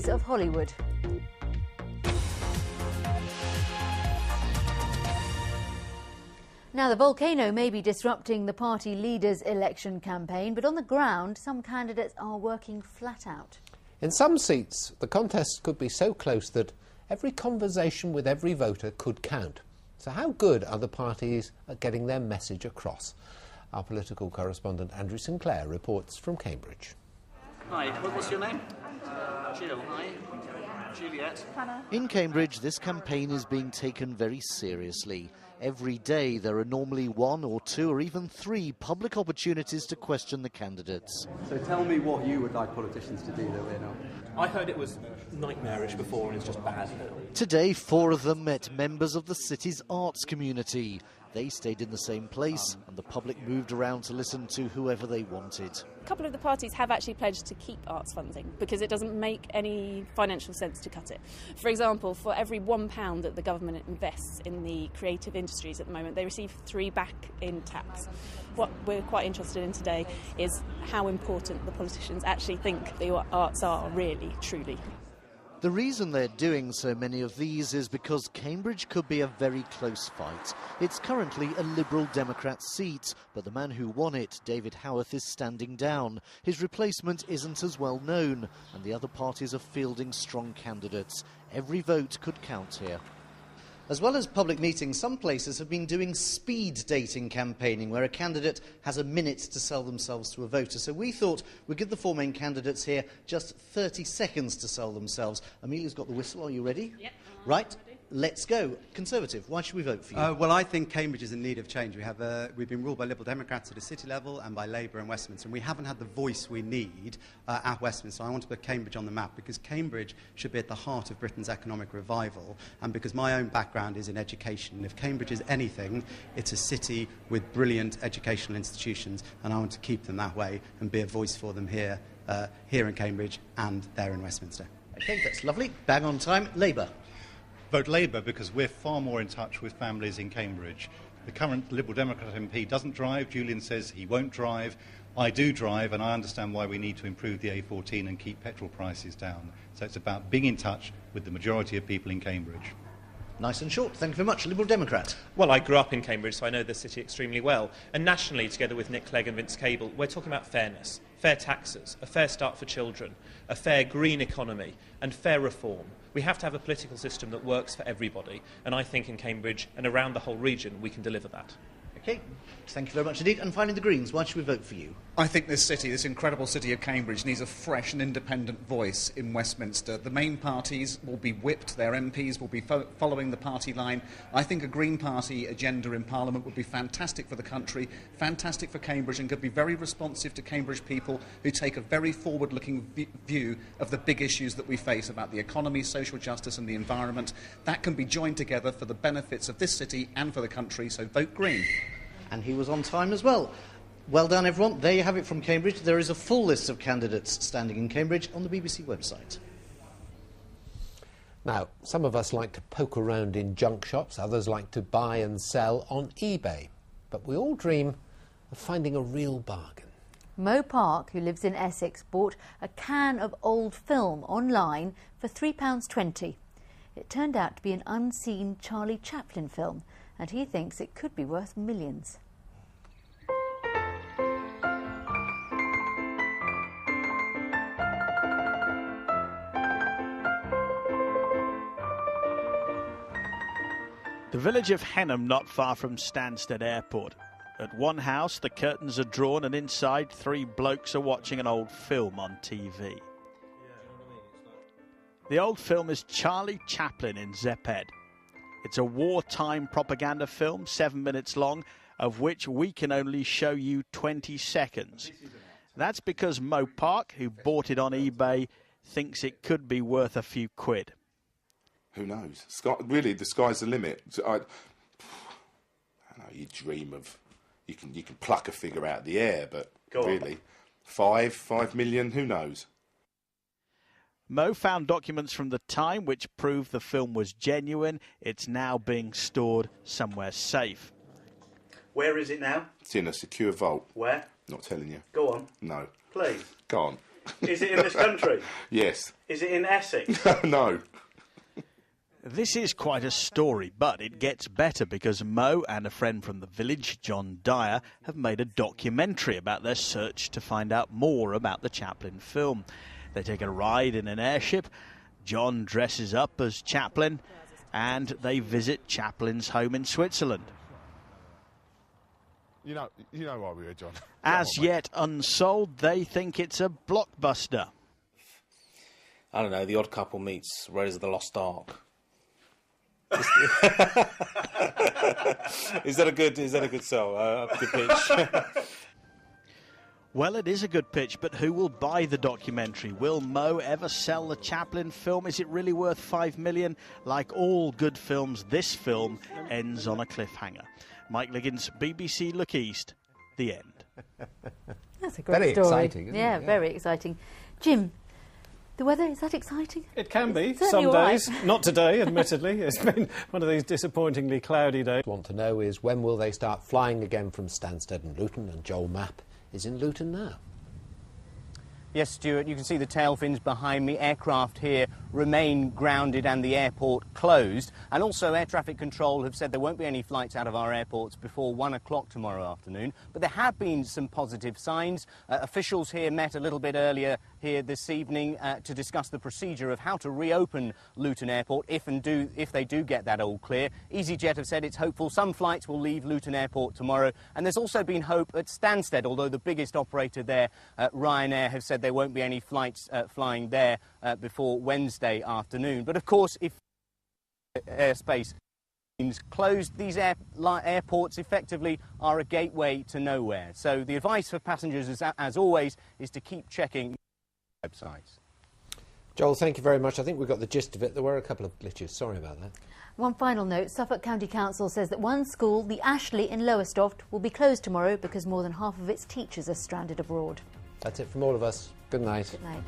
Voices of Hollywood. Now, the volcano may be disrupting the party leader's election campaign, but on the ground, some candidates are working flat out. In some seats, the contest could be so close that every conversation with every voter could count. So how good are the parties at getting their message across? Our political correspondent Andrew Sinclair reports from Cambridge. Hi, what's your name? Jill, hi. Juliet. Hannah. In Cambridge, this campaign is being taken very seriously. Every day there are normally 1 or 2 or even 3 public opportunities to question the candidates. So tell me what you would like politicians to do that we're not. I heard it was nightmarish before and it's just bad now. Today 4 of them met members of the city's arts community. They stayed in the same place and the public moved around to listen to whoever they wanted. A couple of the parties have actually pledged to keep arts funding because it doesn't make any financial sense to cut it. For example, for every £1 that the government invests in the creative industries at the moment, they receive 3 back in tax. What we're quite interested in today is how important the politicians actually think the arts are really, truly. The reason they're doing so many of these is because Cambridge could be a very close fight. It's currently a Liberal Democrat seat, but the man who won it, David Howarth, is standing down. His replacement isn't as well known, and the other parties are fielding strong candidates. Every vote could count here. As well as public meetings, some places have been doing speed dating campaigning, where a candidate has a minute to sell themselves to a voter. So we thought we'd give the 4 main candidates here just 30 seconds to sell themselves. Amelia's got the whistle. Are you ready? Yep. Right. Let's go. Conservative, why should we vote for you? Well, I think Cambridge is in need of change. We've been ruled by Liberal Democrats at a city level and by Labour in Westminster, and we haven't had the voice we need at Westminster. I want to put Cambridge on the map because Cambridge should be at the heart of Britain's economic revival, and because my own background is in education. And if Cambridge is anything, it's a city with brilliant educational institutions, and I want to keep them that way and be a voice for them here in Cambridge and there in Westminster. OK, that's lovely. Bang on time. Labour. Vote Labour because we're far more in touch with families in Cambridge. The current Liberal Democrat MP doesn't drive. Julian says he won't drive. I do drive, and I understand why we need to improve the A14 and keep petrol prices down. So it's about being in touch with the majority of people in Cambridge. Nice and short. Thank you very much. Liberal Democrat. Well, I grew up in Cambridge, so I know the city extremely well. And nationally, together with Nick Clegg and Vince Cable, we're talking about fairness, fair taxes, a fair start for children, a fair green economy, and fair reform. We have to have a political system that works for everybody, and I think in Cambridge and around the whole region we can deliver that. OK, thank you very much indeed. And finally, the Greens. Why should we vote for you? I think this city, this incredible city of Cambridge, needs a fresh and independent voice in Westminster. The main parties will be whipped, their MPs will be following the party line. I think a Green Party agenda in Parliament would be fantastic for the country, fantastic for Cambridge, and could be very responsive to Cambridge people who take a very forward-looking view of the big issues that we face about the economy, social justice and the environment. That can be joined together for the benefits of this city and for the country, so vote Green. And he was on time as well. Well done, everyone. There you have it from Cambridge. There is a full list of candidates standing in Cambridge on the BBC website. Now, some of us like to poke around in junk shops, others like to buy and sell on eBay. But we all dream of finding a real bargain. Mo Park, who lives in Essex, bought a can of old film online for £3.20. It turned out to be an unseen Charlie Chaplin film, and he thinks it could be worth millions. The village of Henham, not far from Stansted Airport. At one house, the curtains are drawn and inside 3 blokes are watching an old film on TV. The old film is Charlie Chaplin in Zepped. It's a wartime propaganda film, 7 minutes long, of which we can only show you 20 seconds. That's because Mo Park, who bought it on eBay, thinks it could be worth a few quid. Who knows? Really, the sky's the limit. I know you dream of, you can pluck a figure out of the air, but really, 5 million, who knows? Mo found documents from the time which prove the film was genuine. It's now being stored somewhere safe. Where is it now? It's in a secure vault. Where? Not telling you. Go on. No. Please. Go on. Is it in this country? Yes. Is it in Essex? No. This is quite a story, but it gets better because Mo and a friend from the village, John Dyer, have made a documentary about their search to find out more about the Chaplin film. They take a ride in an airship, John dresses up as Chaplin, and they visit Chaplin's home in Switzerland. You know why we were, John. As yet unsold, they think it's a blockbuster. I don't know, The Odd Couple meets Raiders of the Lost Ark. Is that a good sell? A good pitch? Well, it is a good pitch, but who will buy the documentary? Will Mo ever sell the Chaplin film? Is it really worth $5 million? Like all good films, this film ends on a cliffhanger. Mike Liggins, BBC Look East, the end. That's a great very story. Exciting, isn't it? Yeah, very exciting. Jim, the weather, is that exciting? It can be, It's some certainly days. Not today, admittedly. It's been one of these disappointingly cloudy days. What I want to know is when will they start flying again from Stansted and Luton, and Joel Mapp is in Luton now. Yes, Stuart, you can see the tail fins behind me. Aircraft here remain grounded and the airport closed. And also air traffic control have said there won't be any flights out of our airports before 1 o'clock tomorrow afternoon. But there have been some positive signs. Officials here met a little bit earlier here this evening to discuss the procedure of how to reopen Luton Airport if they do get that all clear. EasyJet have said it's hopeful some flights will leave Luton Airport tomorrow. And there's also been hope at Stansted, although the biggest operator there, Ryanair, have said there won't be any flights flying there before Wednesday afternoon. But of course, if airspace is closed, these airports effectively are a gateway to nowhere. So the advice for passengers, as always, is to keep checking websites. Joel, thank you very much. I think we got the gist of it. There were a couple of glitches. Sorry about that. One final note, Suffolk County Council says that one school, the Ashley in Lowestoft, will be closed tomorrow because more than half of its teachers are stranded abroad. That's it from all of us. Good night. Good night.